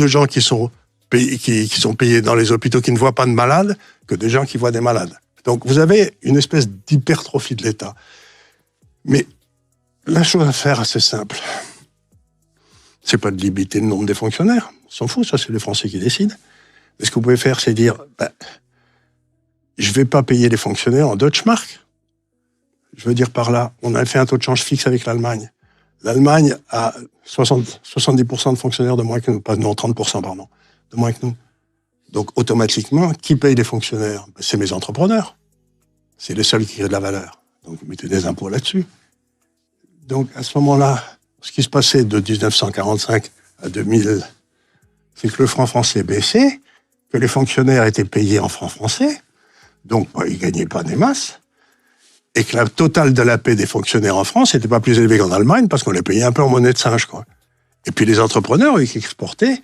de gens qui sont payés dans les hôpitaux qui ne voient pas de malades que des gens qui voient des malades. Donc vous avez une espèce d'hypertrophie de l'État. Mais la chose à faire, assez simple. C'est pas de limiter le nombre des fonctionnaires. On s'en fout, ça c'est les Français qui décident. Mais ce que vous pouvez faire, c'est dire, je vais pas payer les fonctionnaires en Deutschmark. Je veux dire par là, on a fait un taux de change fixe avec l'Allemagne. L'Allemagne a 70% de fonctionnaires de moins que nous. Non, 30%, pardon. De moins que nous. Donc, automatiquement, qui paye les fonctionnaires? C'est mes entrepreneurs. C'est les seuls qui créent de la valeur. Donc, vous mettez des impôts là-dessus. Donc, à ce moment-là, ce qui se passait de 1945 à 2000, c'est que le franc français baissait, que les fonctionnaires étaient payés en francs français, donc ils gagnaient pas des masses, et que la totale de la paie des fonctionnaires en France n'était pas plus élevée qu'en Allemagne, parce qu'on les payait un peu en monnaie de singe, quoi. Et puis les entrepreneurs, eux, qui exportaient,